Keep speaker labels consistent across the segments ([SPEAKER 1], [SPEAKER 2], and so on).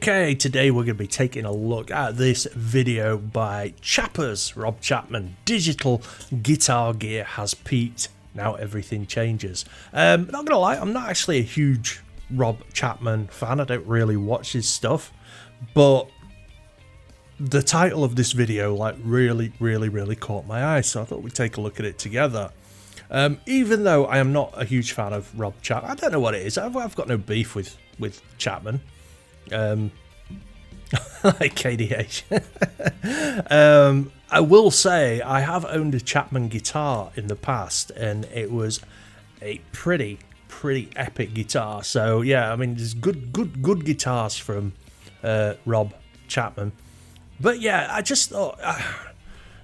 [SPEAKER 1] Okay, today we're going to be taking a look at this video by Rob Chapman. Digital guitar gear has peaked, now everything changes. Not going to lie, I'm not actually a huge Rob Chapman fan. I don't really watch his stuff, but the title of this video really caught my eye, so I thought we'd take a look at it together. Even though I am not a huge fan of Rob Chapman, I don't know what it is. I've got no beef with Chapman. Like KDH. I will say I have owned a Chapman guitar in the past, and it was a pretty epic guitar. So yeah, I mean, there's good guitars from Rob Chapman. But yeah, I just thought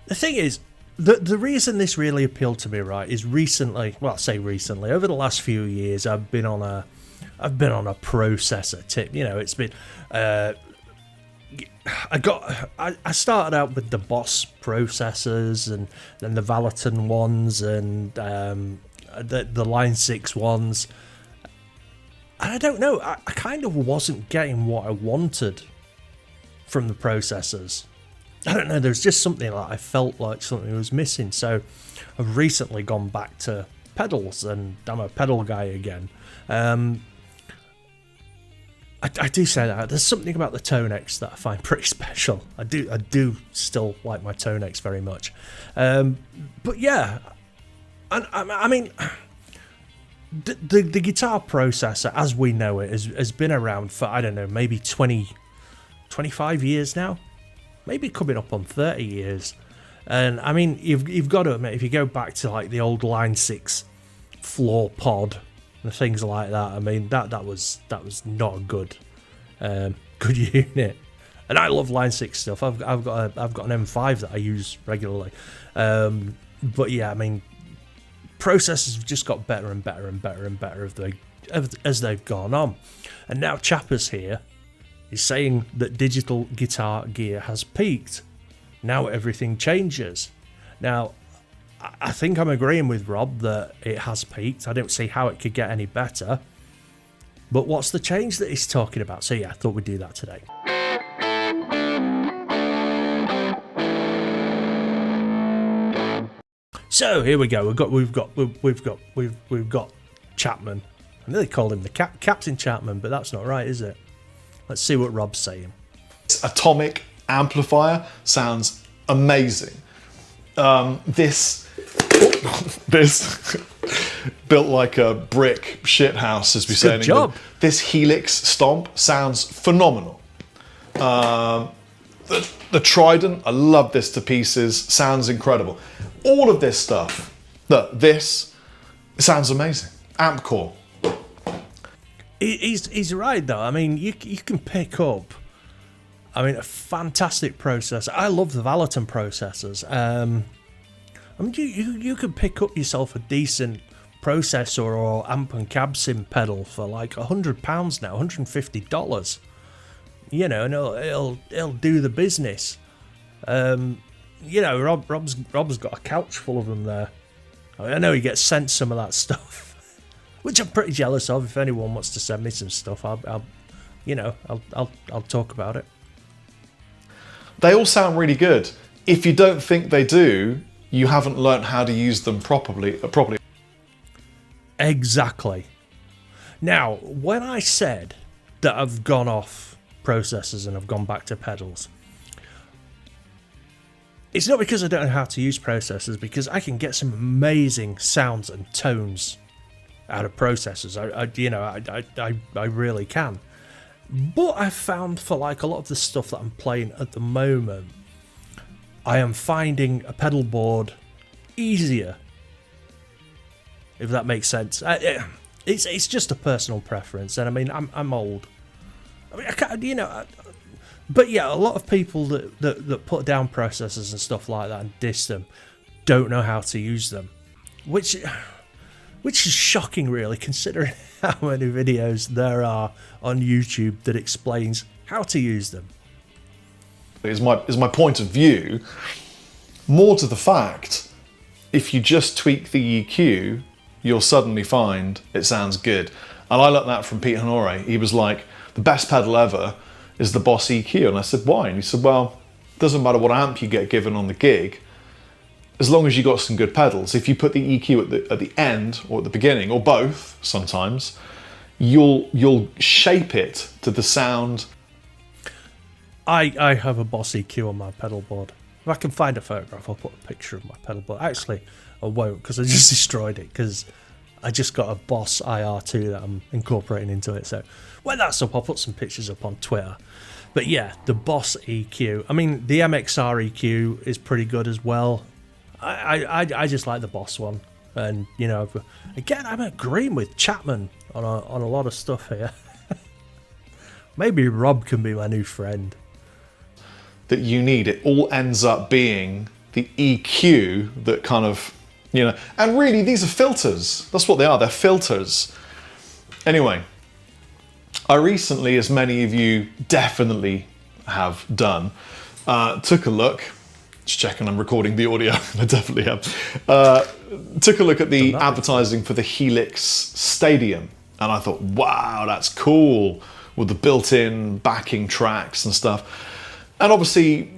[SPEAKER 1] the thing is, the reason this really appealed to me, right, is recently. Well, I say recently. Over the last few years, I've been on a processor tip. You know, it's been I started out with the Boss processors, and then the Valaton ones, and the Line 6 ones. And I don't know, I kind of wasn't getting what I wanted from the processors. I don't know, there's just something like I felt like something was missing. So I've recently gone back to pedals, and I'm a pedal guy again. I do say that there's something about the Tonex that I find pretty special. I do still like my Tonex very much. But yeah, I mean, the guitar processor as we know it has been around for, I don't know, maybe 25 years now, maybe coming up on 30 years. And I mean, you've got to admit, if you go back to like the old Line 6 floor pod and things like that, I mean, that was not a good unit. And I love Line 6 stuff. I've got an M5 that I use regularly. But yeah, I mean, processors have just got better and better as they've gone on. And now Chapper's here is saying that digital guitar gear has peaked. Now everything changes. Now, I think I'm agreeing with Rob that it has peaked. I don't see how it could get any better. But what's the change that he's talking about? So yeah, I thought we'd do that today. So here we go. We've got Chapman. I nearly called him the Captain Chapman, but that's not right, is it? Let's see what Rob's saying.
[SPEAKER 2] Atomic amplifier sounds amazing. This built like a brick shithouse, as we say in England. This Helix stomp sounds phenomenal. The Trident, I love this to pieces, sounds incredible. All of this stuff, this sounds amazing. Amp core.
[SPEAKER 1] He's right though. I mean, you can pick up, I mean, a fantastic processor. I love the Valaton processors. I mean, you could pick up yourself a decent processor or amp and cab sim pedal for like £100 now, $150. You know, and it'll do the business. You know, Rob's got a couch full of them there. I mean, I know he gets sent some of that stuff, which I'm pretty jealous of. If anyone wants to send me some stuff, I'll talk about it.
[SPEAKER 2] They all sound really good. If you don't think they do, you haven't learnt how to use them properly.
[SPEAKER 1] Exactly. Now, when I said that I've gone off processors and I've gone back to pedals, it's not because I don't know how to use processors, because I can get some amazing sounds and tones out of processors. I really can. But I found for like a lot of the stuff that I'm playing at the moment, I am finding a pedal board easier, if that makes sense. It's just a personal preference, and I mean, I'm old. I mean, I can't, you know. But yeah, a lot of people that put down processors and stuff like that and diss them don't know how to use them, which is shocking, really, considering how many videos there are on YouTube that explains how to use them.
[SPEAKER 2] Is my point of view. More to the fact, if you just tweak the EQ, you'll suddenly find it sounds good. And I learnt that from Pete Honore. He was like, the best pedal ever is the Boss EQ. And I said, why? And he said, well, it doesn't matter what amp you get given on the gig, as long as you got some good pedals. If you put the EQ at the end or at the beginning, or both sometimes, you'll shape it to the sound.
[SPEAKER 1] I have a Boss EQ on my pedal board. If I can find a photograph, I'll put a picture of my pedal board. Actually, I won't, because I just destroyed it, because I just got a Boss IR2 that I'm incorporating into it. So when that's up, I'll put some pictures up on Twitter. But yeah, the Boss EQ. I mean, the MXR EQ is pretty good as well. I just like the Boss one. And, you know, again, I'm agreeing with Chapman on a lot of stuff here. Maybe Rob can be my new friend.
[SPEAKER 2] That you need. It all ends up being the EQ that kind of, you know, and really these are filters. That's what they are. They're filters. Anyway, I recently, as many of you definitely have done, took a look. Just checking I'm recording the audio. I definitely have. Took a look at the advertising for the Helix Stadium, and I thought, wow, that's cool, with the built-in backing tracks and stuff. And obviously,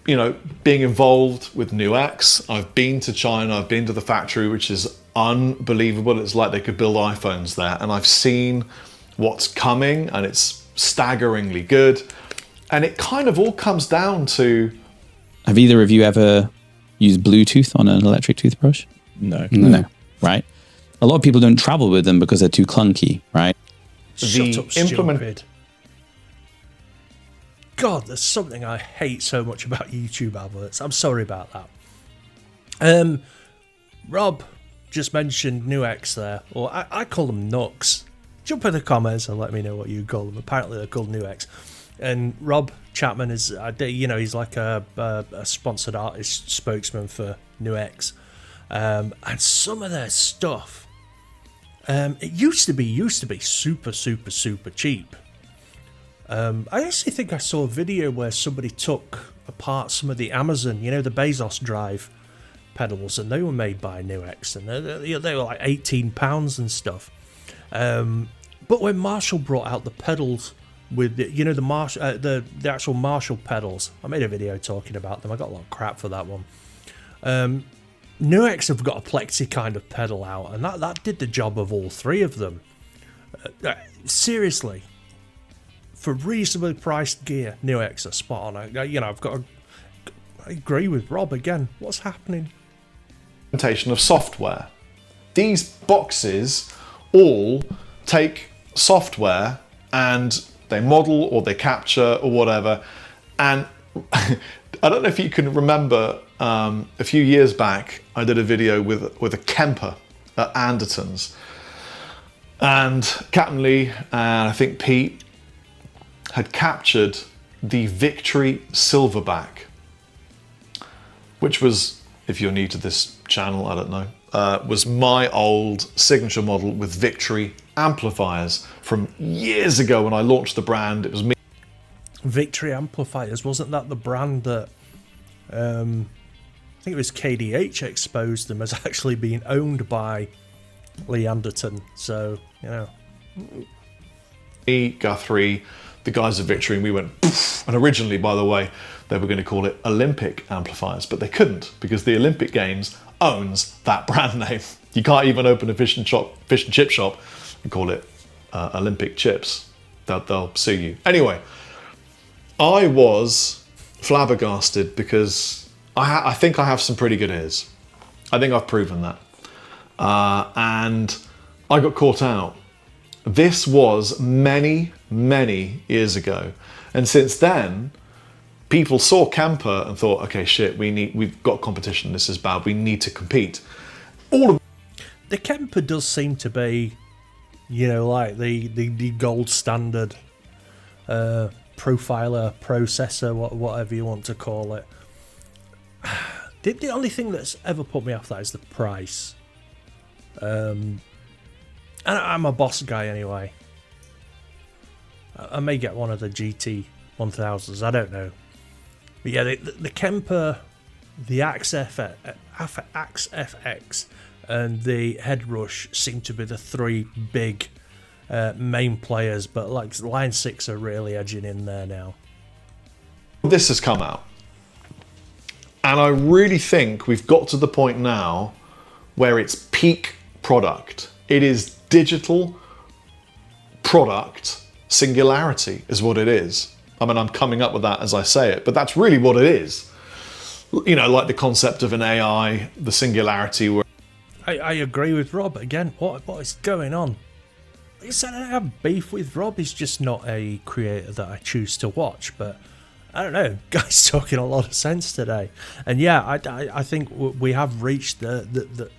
[SPEAKER 2] you know, being involved with NUX, I've been to China, I've been to the factory, which is unbelievable. It's like they could build iPhones there. And I've seen what's coming, and it's staggeringly good. And it kind of all comes down to...
[SPEAKER 3] Have either of you ever used Bluetooth on an electric toothbrush?
[SPEAKER 4] No.
[SPEAKER 3] Right? A lot of people don't travel with them because they're too clunky, right?
[SPEAKER 1] Shut up, stupid. God, there's something I hate so much about YouTube adverts. I'm sorry about that. Rob just mentioned NUX there, or I call them NUX. Jump in the comments and let me know what you call them. Apparently they're called NUX. And Rob Chapman is, you know, he's like a sponsored artist spokesman for NUX. And some of their stuff, it used to be super cheap. I actually think I saw a video where somebody took apart some of the Amazon, you know, the Bezos Drive pedals, and they were made by NUX, and they were like £18 and stuff. But when Marshall brought out the pedals with the, you know, the actual Marshall pedals, I made a video talking about them. I got a lot of crap for that one. NUX have got a plexi kind of pedal out, and that did the job of all three of them. Seriously. For reasonably priced gear, NUX are spot on. I agree with Rob again. What's happening?
[SPEAKER 2] Implementation of software. These boxes all take software and they model or they capture or whatever. And I don't know if you can remember, a few years back, I did a video with a Kemper at Anderton's. And Captain Lee and I think Pete had captured the Victory Silverback, which was, if you're new to this channel, I don't know, was my old signature model with Victory amplifiers from years ago when I launched the brand. It was me.
[SPEAKER 1] Victory amplifiers, wasn't that the brand that I think it was KDH exposed them as actually being owned by Lee Anderton? So, you know,
[SPEAKER 2] me, Guthrie, the guys of Victory, and we went poof. And originally, by the way, they were going to call it Olympic amplifiers, but they couldn't because the Olympic Games owns that brand name. You can't even open a fish and chip shop and call it Olympic Chips. They'll sue you. Anyway, I was flabbergasted because I think I have some pretty good ears. I think I've proven that. And I got caught out. This was many years ago. And since then, people saw Kemper and thought, okay, shit, we've got competition. This is bad. We need to compete.
[SPEAKER 1] The Kemper does seem to be, you know, like the gold standard profiler, processor, whatever you want to call it. The only thing that's ever put me off that is the price. And I'm a Boss guy anyway. I may get one of the GT 1000s, I don't know. But yeah, the Kemper, the Axe FX, and the Head Rush seem to be the three big main players, but like Line 6 are really edging in there now.
[SPEAKER 2] This has come out, and I really think we've got to the point now where it's peak product. It is digital product singularity is what it is. I mean, I'm coming up with that as I say it, but that's really what it is. You know, like the concept of an AI, the singularity. Where
[SPEAKER 1] I agree with Rob. Again, what is going on? Like I said, I don't have beef with Rob. He's just not a creator that I choose to watch, but I don't know. Guy's talking a lot of sense today. And yeah, I think we have reached the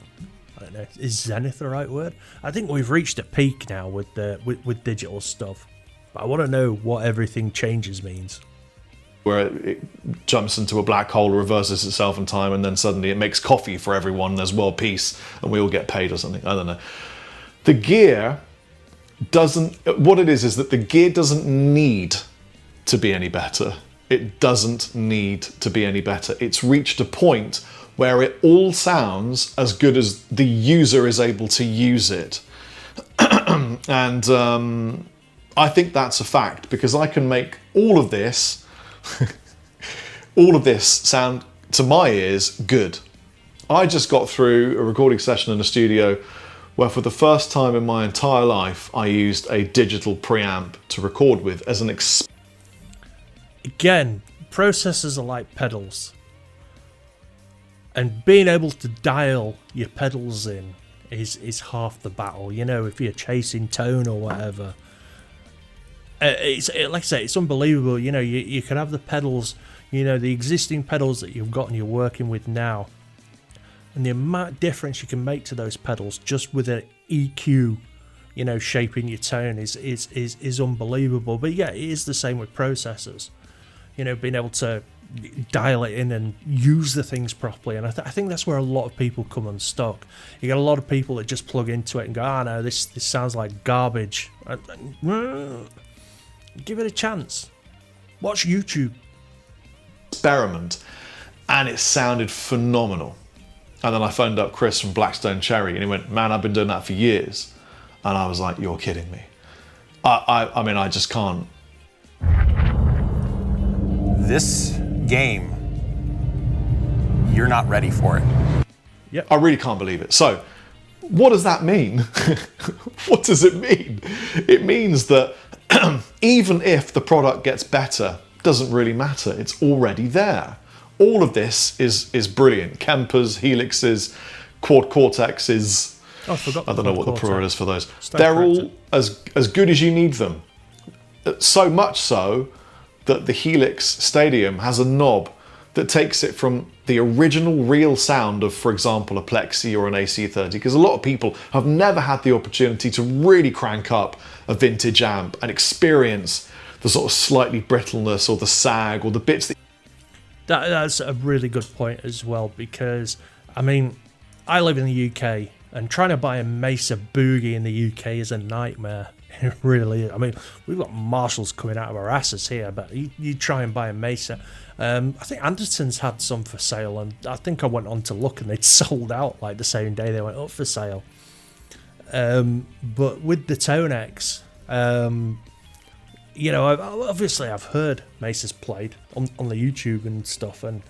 [SPEAKER 1] I don't know, is zenith the right word? I think we've reached a peak now with with digital stuff. But I want to know what everything changes means.
[SPEAKER 2] Where it jumps into a black hole, reverses itself in time, and then suddenly it makes coffee for everyone, there's world peace, and we all get paid or something. I don't know. The gear doesn't... What it is that the gear doesn't need to be any better. It doesn't need to be any better. It's reached a point where it all sounds as good as the user is able to use it. And I think that's a fact, because I can make all of this sound, to my ears, good. I just got through a recording session in a studio where for the first time in my entire life, I used a digital preamp to record with as an
[SPEAKER 1] Again, processors are like pedals. And being able to dial your pedals in is half the battle. You know, if you're chasing tone or whatever. Like I say, it's unbelievable. You know, you can have the pedals, you know, the existing pedals that you've got and you're working with now. And the amount of difference you can make to those pedals just with an EQ, you know, shaping your tone is unbelievable. But yeah, it is the same with processors. You know, being able to dial it in and use the things properly. And I think that's where a lot of people come unstuck. You get a lot of people that just plug into it and go, no, this sounds like garbage. Give it a chance. Watch YouTube.
[SPEAKER 2] Experiment, and it sounded phenomenal. And then I phoned up Chris from Blackstone Cherry, and he went, man, I've been doing that for years. And I was like, you're kidding me. I mean, I just can't.
[SPEAKER 4] This game, you're not ready for it.
[SPEAKER 2] Yeah, I really can't believe it. So, what does that mean? What does it mean? It means that even if the product gets better, doesn't really matter. It's already there. All of this is brilliant. Kempers, Helixes, Quad Cortexes.
[SPEAKER 1] Oh, I forgot.
[SPEAKER 2] I don't know what the plural is for those.
[SPEAKER 1] Stay
[SPEAKER 2] They're
[SPEAKER 1] corrected.
[SPEAKER 2] all as good as you need them. So much so that the Helix Stadium has a knob that takes it from the original real sound of, for example, a Plexi or an AC30, because a lot of people have never had the opportunity to really crank up a vintage amp and experience the sort of slightly brittleness or the sag or the bits that...
[SPEAKER 1] That's a really good point as well, because, I mean, I live in the UK, and trying to buy a Mesa Boogie in the UK is a nightmare. It really is. I mean, we've got Marshalls coming out of our asses here, but you try and buy a Mesa. I think Anderton's had some for sale, and I think I went on to look and they'd sold out like the same day they went up for sale. But with the Tonex, you know, I've heard Mesa's played on the YouTube and stuff, and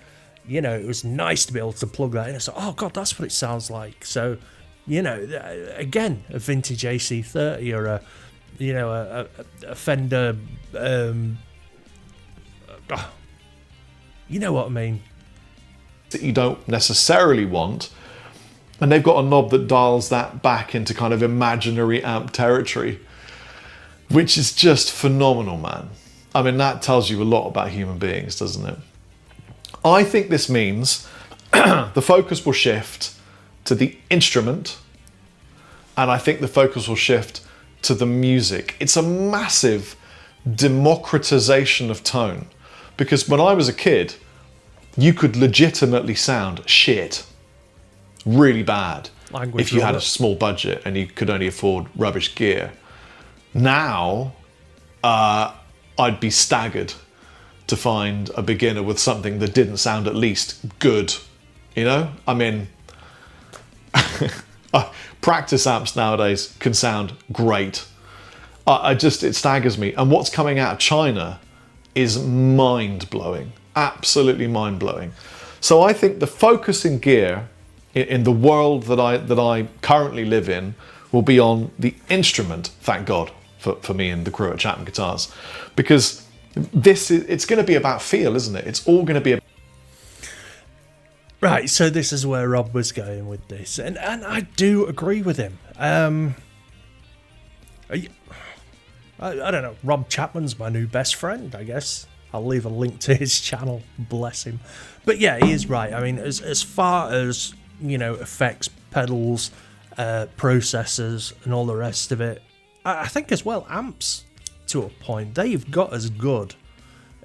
[SPEAKER 1] you know, it was nice to be able to plug that in and say, oh god, that's what it sounds like. So, you know, again, a vintage AC30 or a Fender, you know what I mean,
[SPEAKER 2] that you don't necessarily want, and they've got a knob that dials that back into kind of imaginary amp territory, which is just phenomenal, man. I mean, that tells you a lot about human beings, doesn't it? I think this means the focus will shift to the instrument, and I think the focus will shift to the music. It's a massive democratization of tone, because when I was a kid, you could legitimately sound shit, really bad, if you had a small budget and you could only afford rubbish gear. Now, I'd be staggered to find a beginner with something that didn't sound at least good, you know? I mean, practice amps nowadays can sound great. It staggers me. And what's coming out of China is mind-blowing, absolutely mind-blowing. So I think the focus in gear in the world that I currently live in will be on the instrument, thank God, for me and the crew at Chapman Guitars, because it's going to be about feel, isn't it? It's all going to be
[SPEAKER 1] Right, so this is where Rob was going with this, and I do agree with him. I don't know, Rob Chapman's my new best friend, I guess. I'll leave a link to his channel, bless him. But yeah, he is right. I mean, as far as, effects, pedals, processors, and all the rest of it, I think as well, amps, to a point, they've got as good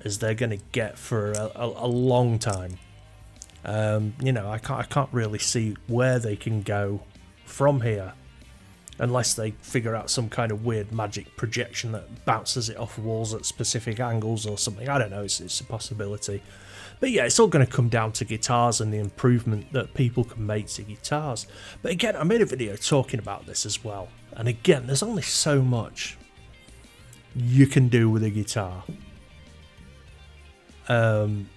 [SPEAKER 1] as they're going to get for a long time. I can't really see where they can go from here, unless they figure out some kind of weird magic projection that bounces it off walls at specific angles or something. I don't know, it's a possibility. But yeah, it's all going to come down to guitars and the improvement that people can make to guitars. But again, I made a video talking about this as well. And again, there's only so much you can do with a guitar. I'm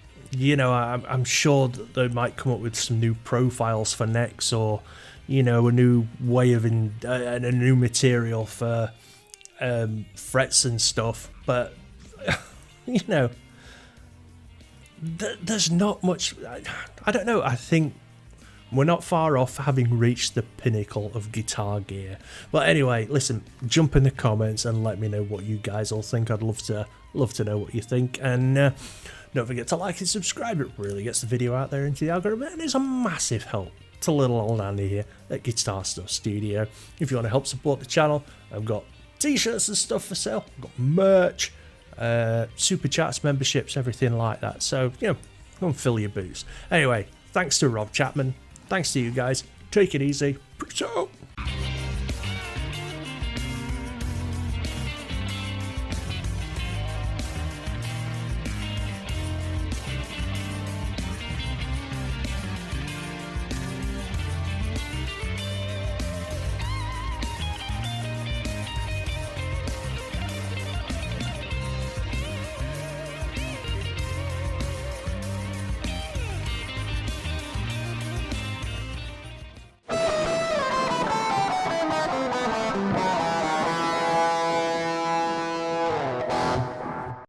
[SPEAKER 1] sure that they might come up with some new profiles for necks, or a new way of a new material for frets and stuff. But there's not much. I don't know. I think we're not far off having reached the pinnacle of guitar gear. But anyway, listen, jump in the comments and let me know what you guys all think. I'd love to know what you think, and don't forget to like and subscribe. It really gets the video out there into the algorithm, and it's a massive help to little old Andy here at Guitar Stuff Studio. If you want to help support the channel, I've got t-shirts and stuff for sale. I've got merch, super chats, memberships, everything like that. So, go and fill your boots. Anyway, thanks to Rob Chapman. Thanks to you guys. Take it easy. Peace out.